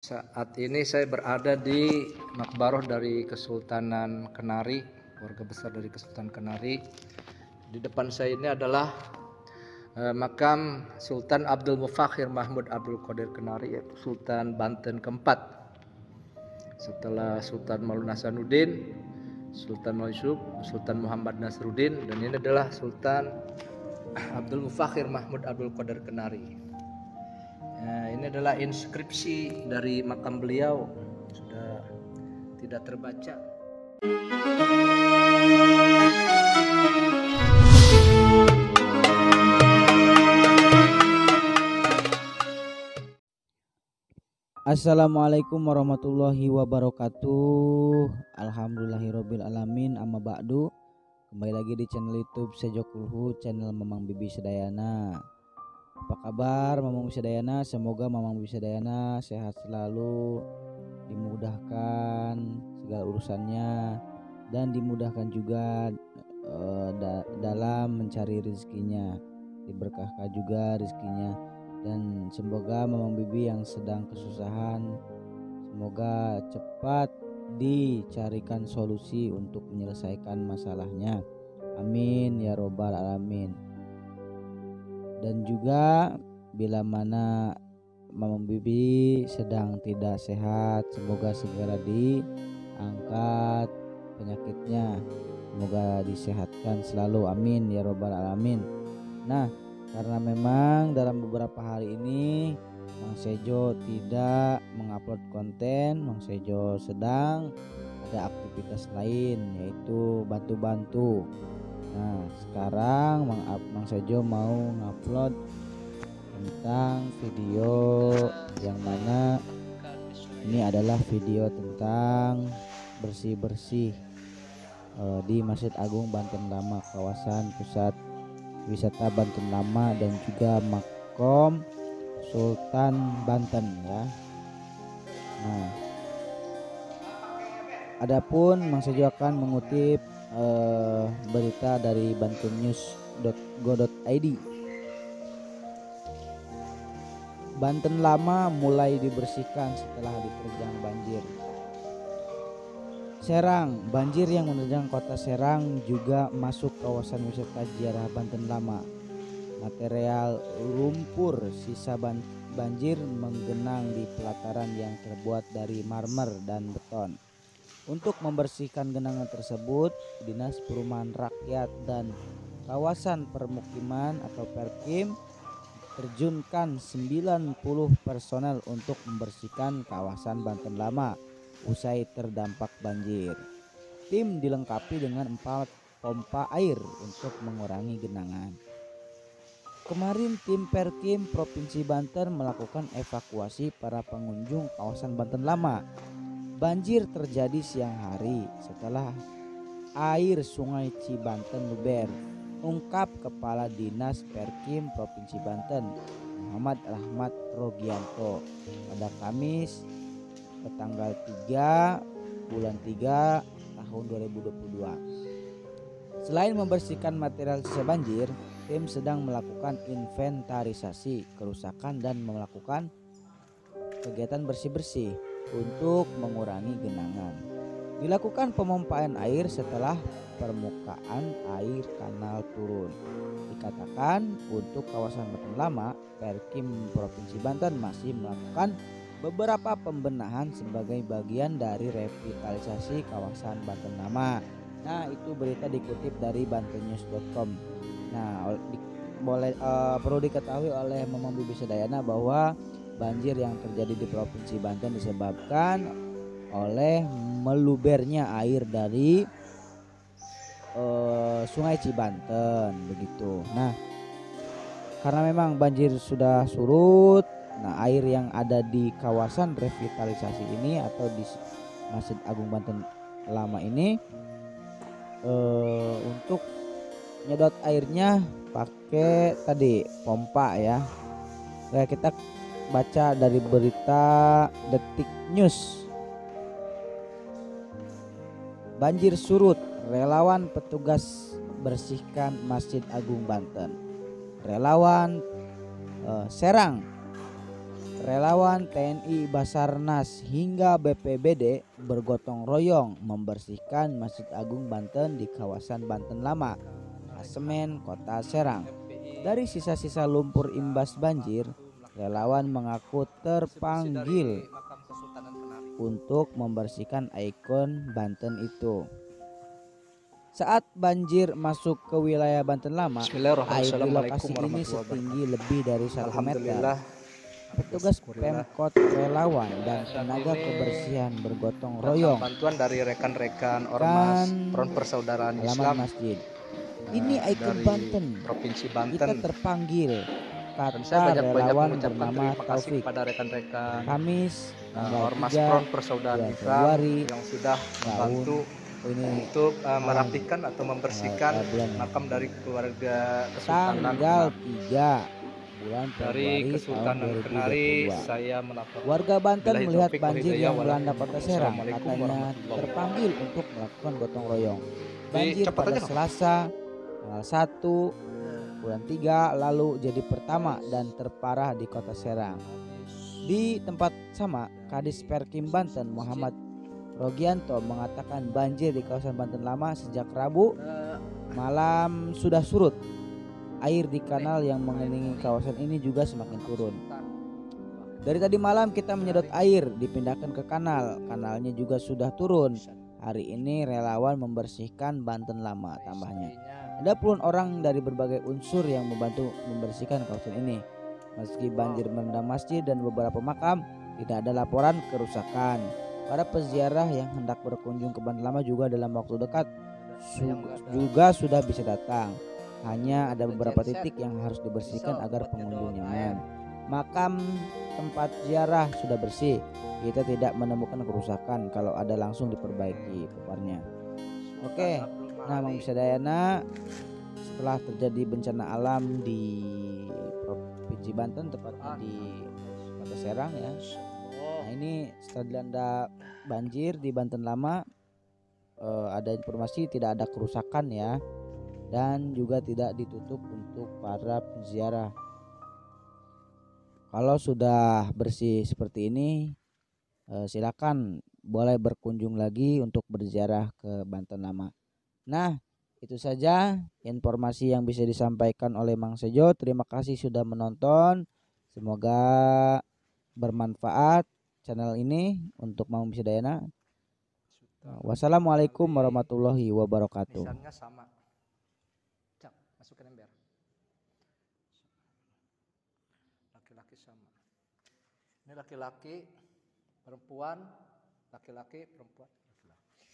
Saat ini saya berada di Makbaroh dari Kesultanan Kenari, keluarga besar dari Kesultanan Kenari. Di depan saya ini adalah makam Sultan Abdul Mufakhir Mahmud Abdul Qadir Kenari, yaitu Sultan Banten keempat. Setelah Sultan Maulud Hasanuddin, Sultan Mansub, Sultan Muhammad Nasruddin, dan ini adalah Sultan Abdul Mufakhir Mahmud Abdul Qadir Kenari. Nah, ini adalah inskripsi dari makam beliau, sudah tidak terbaca. Assalamualaikum warahmatullahi wabarakatuh. Alhamdulillahirabbil alamin, amma ba'du. Kembali lagi di channel YouTube Sejokulhu, channel Mamang Bibi Sedayana. Apa kabar Mamang Bibi Sedayana? Semoga Mamang Bibi Sedayana sehat selalu, dimudahkan segala urusannya, dan dimudahkan juga dalam mencari rezekinya, diberkahkan juga rezekinya. Dan semoga Mamang Bibi yang sedang kesusahan, semoga cepat dicarikan solusi untuk menyelesaikan masalahnya. Amin ya robbal alamin. Dan juga bila mana Mamang Bibi sedang tidak sehat, semoga segera diangkat penyakitnya, semoga disehatkan selalu. Amin ya robbal alamin. Nah, karena memang dalam beberapa hari ini Mang Sejo tidak mengupload konten, Mang Sejo sedang ada aktivitas lain, yaitu bantu-bantu. Nah, sekarang Mang Sejo mau ngupload tentang video yang mana ini adalah video tentang bersih-bersih di Masjid Agung Banten Lama, kawasan pusat wisata Banten Lama, dan juga Makom Sultan Banten ya. Nah, adapun Mang Sejo akan mengutip berita dari bantennews.go.id. Banten Lama mulai dibersihkan setelah diterjang banjir. Serang, banjir yang menerjang kota Serang juga masuk kawasan wisata ziarah Banten Lama. Material lumpur sisa banjir menggenang di pelataran yang terbuat dari marmer dan beton. Untuk membersihkan genangan tersebut, Dinas Perumahan Rakyat dan Kawasan Permukiman atau Perkim terjunkan 90 personel untuk membersihkan kawasan Banten Lama usai terdampak banjir. Tim dilengkapi dengan 4 pompa air untuk mengurangi genangan. Kemarin tim Perkim Provinsi Banten melakukan evakuasi para pengunjung kawasan Banten Lama. Banjir terjadi siang hari setelah air Sungai Cibanten luber, ungkap Kepala Dinas Perkim Provinsi Banten Muhammad Rahmat Rogianto pada Kamis tanggal 3 bulan 3 tahun 2022. Selain membersihkan material sisa banjir, tim sedang melakukan inventarisasi kerusakan dan melakukan kegiatan bersih-bersih untuk mengurangi genangan. Dilakukan pemompaan air setelah permukaan air kanal turun. Dikatakan untuk kawasan Banten Lama, Perkim Provinsi Banten masih melakukan beberapa pembenahan sebagai bagian dari revitalisasi kawasan Banten Lama. Nah, itu berita dikutip dari bantennews.com. Nah, perlu diketahui oleh Mamang Bibi Sedayana bahwa banjir yang terjadi di Provinsi Banten disebabkan oleh melubernya air dari Sungai Cibanten begitu. Nah, karena memang banjir sudah surut, nah air yang ada di kawasan revitalisasi ini atau di Masjid Agung Banten Lama ini untuk nyedot airnya pakai tadi pompa ya. Nah, kita baca dari berita Detik News. Banjir surut, relawan petugas bersihkan Masjid Agung Banten. Relawan Serang Relawan TNI, Basarnas hingga BPBD bergotong royong membersihkan Masjid Agung Banten di kawasan Banten Lama, Asemen, Kota Serang. Dari sisa-sisa lumpur imbas banjir, relawan mengaku terpanggil untuk membersihkan ikon Banten itu. Saat banjir masuk ke wilayah Banten Lama, air di lokasi ini setinggi lebih dari 1 meter. Petugas Pemkot, relawan, dan tenaga kebersihan bergotong royong bantuan dari rekan-rekan ormas Front Persaudaraan Islam masjid. Ini ikon dari Banten. Provinsi Kita Banten. terpanggil, Dan saya kata relawan mengucapkan bernama terima kasih Taufik. kepada rekan-rekan Kamis tanggal Ormas 3 Front Persaudaraan bulan Islam Februari yang sudah membantu ini untuk merapikan atau membersihkan makam dari keluarga Kesultanan tanggal Kenari. 3 bulan Dari Februari Kesultanan tahun Kenari 2022. saya melaporkan. Warga Banten Billahi melihat taufiq banjir walhidayah, yang melanda Kota Serang, Wassalamualaikum katanya warahmatullahi terpanggil untuk melakukan gotong royong. Banjir Cepat pada aja, Selasa tanggal 1 bulan 3 lalu jadi pertama dan terparah di Kota Serang. Di tempat sama, Kadis Perkim Banten Muhammad Rogianto mengatakan banjir di kawasan Banten Lama sejak Rabu malam sudah surut. Air di kanal yang mengelilingi kawasan ini juga semakin turun. Dari tadi malam kita menyedot air, dipindahkan ke kanal. Kanalnya juga sudah turun. Hari ini relawan membersihkan Banten Lama, tambahnya. Ada puluhan orang dari berbagai unsur yang membantu membersihkan kawasan ini. Meski banjir merendam masjid dan beberapa makam, tidak ada laporan kerusakan. Para peziarah yang hendak berkunjung ke Banten Lama juga dalam waktu dekat juga sudah bisa datang. Hanya ada beberapa titik yang harus dibersihkan agar pengunjung nyaman. Makam tempat ziarah sudah bersih. Kita tidak menemukan kerusakan, kalau ada langsung diperbaiki, paparnya. Oke, nah Mang Bisadayana, setelah terjadi bencana alam di Provinsi Banten, tepatnya di Kota Serang ya. Nah ini setelah dilanda banjir di Banten Lama, ada informasi tidak ada kerusakan ya, dan juga tidak ditutup untuk para peziarah. Kalau sudah bersih seperti ini, silakan boleh berkunjung lagi untuk berziarah ke Banten Lama. Nah, itu saja informasi yang bisa disampaikan oleh Mang Sejo. Terima kasih sudah menonton. Semoga bermanfaat channel ini untuk Mang Bisadayana. Wassalamualaikum warahmatullahi wabarakatuh. Misalnya sama. Cak, masukin ember. Laki-laki sama. Ini laki-laki, perempuan, laki-laki, perempuan, laki-laki.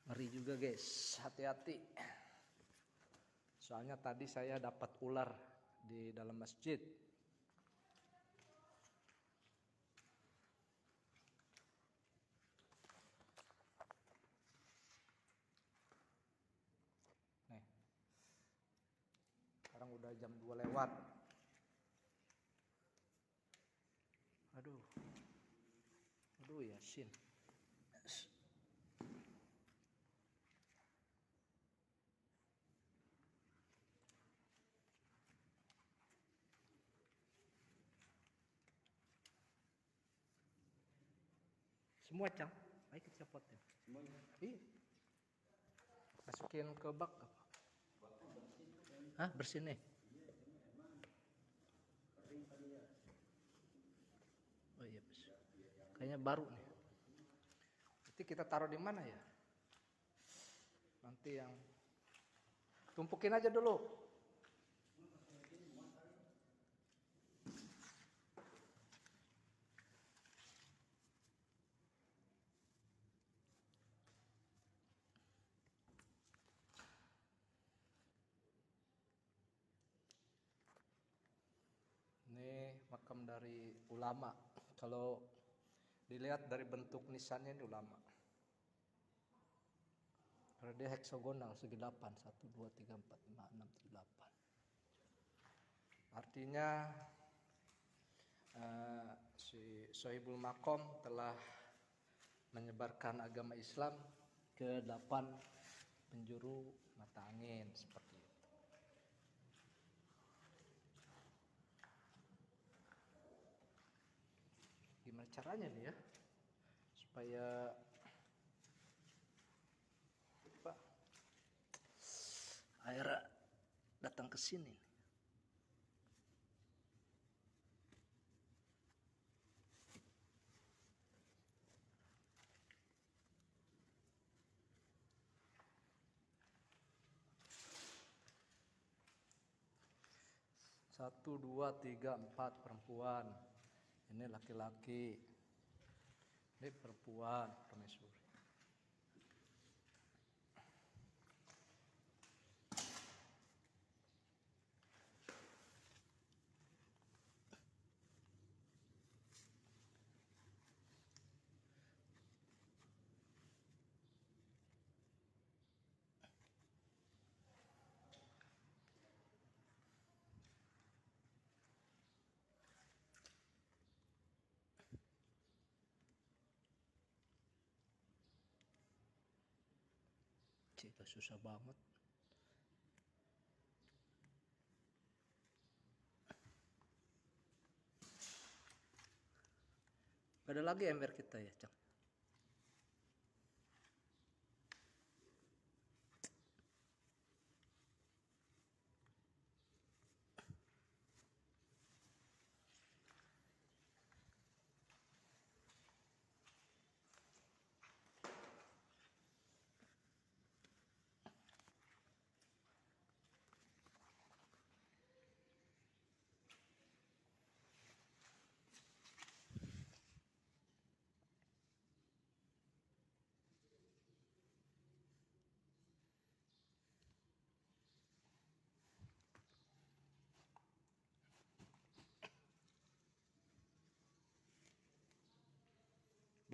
Ngeri juga guys, hati-hati. Soalnya tadi saya dapat ular di dalam masjid. Nih. Sekarang udah jam 2 lewat. Aduh. Aduh Yasin. Semua Cang, ayo kita potnya. Semuanya. Iya. Masukin ke bak apa? Hah, bersih nih. Oh iya, bersih. Kayaknya baru nih. Nanti kita taruh di mana ya? Nanti yang tumpukin aja dulu. Ini makam dari ulama. Kalau dilihat dari bentuk nisannya ini ulama. Karena dia heksagonal segi 8, 1, 2, 3, 4, 5, 6, 7, 8. Artinya si Sohibul Makom telah menyebarkan agama Islam ke 8 penjuru mata angin seperti itu. Gimana caranya nih ya supaya apa air datang ke sini. Satu, dua, tiga, empat perempuan. Ini laki-laki. Ini perempuan, permaisuri. Cita susah banget. Gak ada lagi ember kita ya, Cang.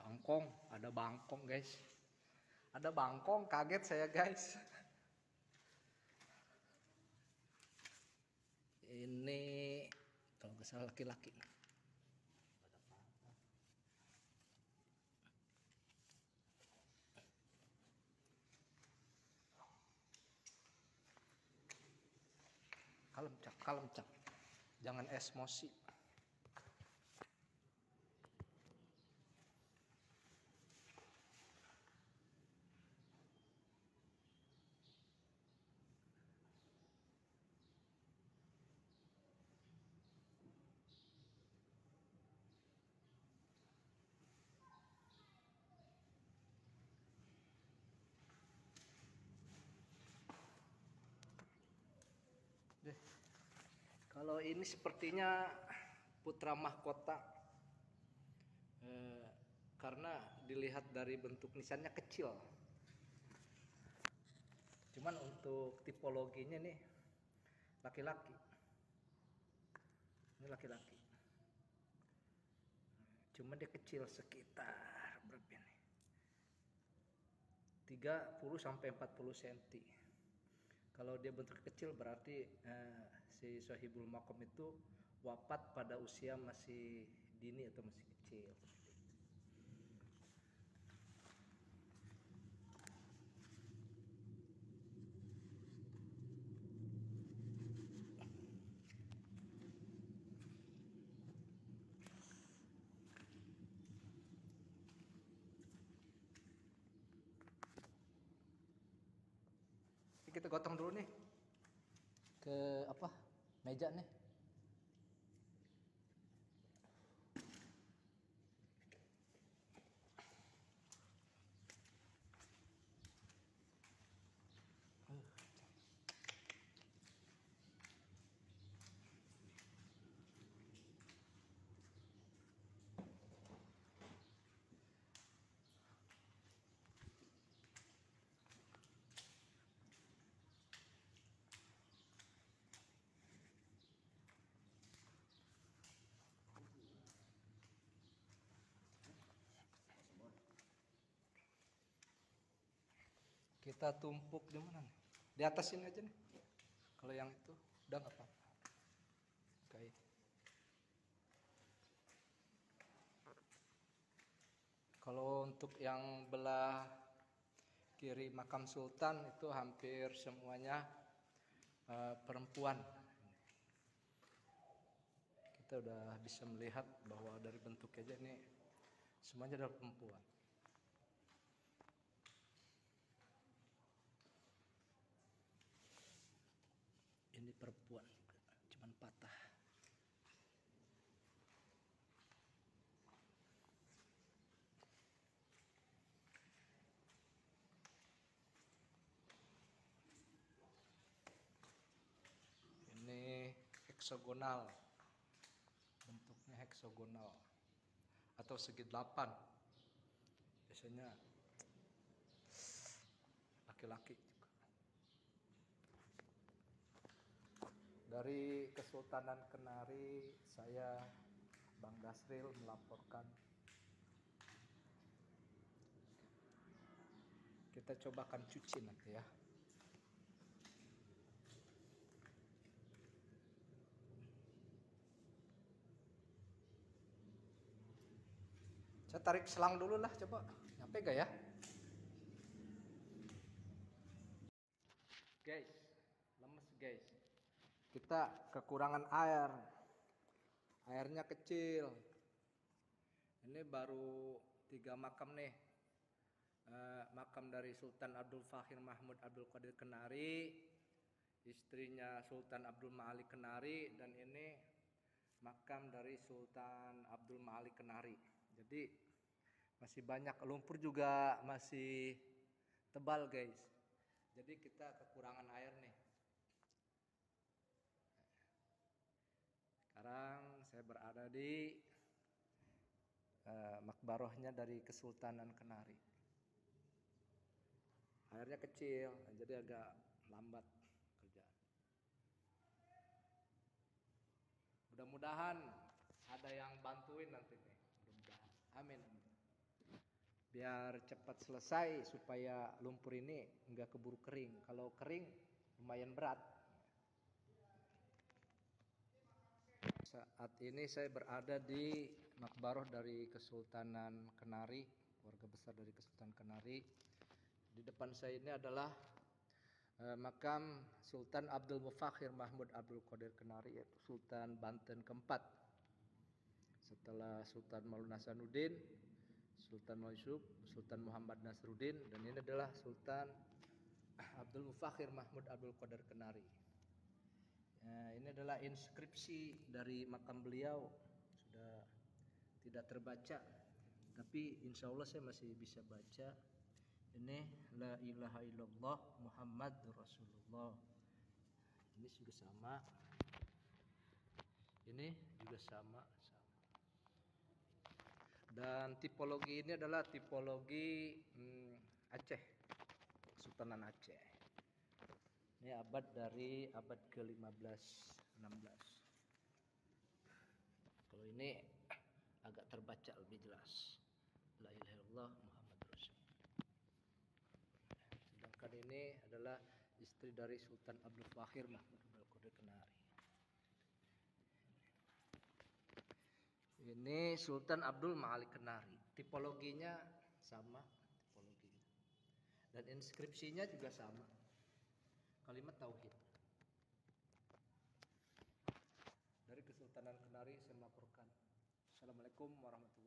Bangkong, ada bangkong guys. Ada bangkong, kaget saya guys. Ini kalau nggak salah laki-laki. Kalem cak. Jangan emosi. Deh. Kalau ini sepertinya putra mahkota, karena dilihat dari bentuk nisannya kecil. Cuman untuk tipologinya nih laki-laki. Ini laki-laki. Cuman dia kecil sekitar berapa nih? 30 sampai 40 cm. Kalau dia bentuk kecil berarti si Sohibul Makom itu wafat pada usia masih dini atau masih kecil. Kita gotong dulu nih ke apa meja nih. Kita tumpuk di mana nih? Di atas sini aja nih. Kalau yang itu udah nggak apa-apa. Oke. Kalau untuk yang belah kiri makam sultan itu hampir semuanya perempuan. Kita kita udah bisa melihat bahwa dari bentuknya aja ini semuanya adalah perempuan. Ini perempuan juga, cuman patah. Ini heksagonal, bentuknya heksagonal atau segi 8. Biasanya laki-laki juga. Dari Kesultanan Kenari, saya Bang Dasril melaporkan. Kita cobakan cuci nanti ya. Saya tarik selang dulu lah, coba. Nyampe gak ya? Guys, lemes guys. Kita kekurangan air. Airnya kecil. Ini baru 3 makam nih. Makam dari Sultan Abdul Fakhir Mahmud Abdul Qadir Kenari, istrinya Sultan Abdul Ma'ali Kenari, dan ini makam dari Sultan Abdul Ma'ali Kenari. Jadi masih banyak, lumpur juga masih tebal guys. Jadi kita kekurangan air nih. Sekarang saya berada di makbarohnya dari Kesultanan Kenari. Airnya kecil, jadi agak lambat kerjaan. Mudah-mudahan ada yang bantuin nanti nih. Mudah-mudahan. Amin. Biar cepat selesai supaya lumpur ini enggak keburu kering. Kalau kering lumayan berat. Saat ini saya berada di makbaroh dari Kesultanan Kenari, keluarga besar dari Kesultanan Kenari. Di depan saya ini adalah makam Sultan Abdul Mufakhir Mahmud Abdul Qadir Kenari, yaitu Sultan Banten keempat. Setelah Sultan Maulana Hasanuddin, Sultan Mansub, Sultan Muhammad Nasruddin, dan ini adalah Sultan Abdul Mufakhir Mahmud Abdul Qadir Kenari. Ini adalah inskripsi dari makam beliau, sudah tidak terbaca, tapi insya Allah saya masih bisa baca. Ini la ilaha illallah Muhammadur Rasulullah. Ini juga sama. Ini juga sama. Dan tipologi ini adalah tipologi Aceh, Kesultanan Aceh. Ini abad ke-15-16. Kalau ini agak terbaca lebih jelas. La ilaha illallah Muhammadur Rasulullah. Sedangkan ini adalah istri dari Sultan Abdul Fakhir Mahmud Abdul Qadir Kenari. Ini Sultan Abdul Ma'ali Kenari. Tipologinya sama, tipologinya. Dan inskripsinya juga sama. Kalimat tauhid. Dari Kesultanan Kenari saya melaporkan. Assalamualaikum warahmatullahi wabarakatuh.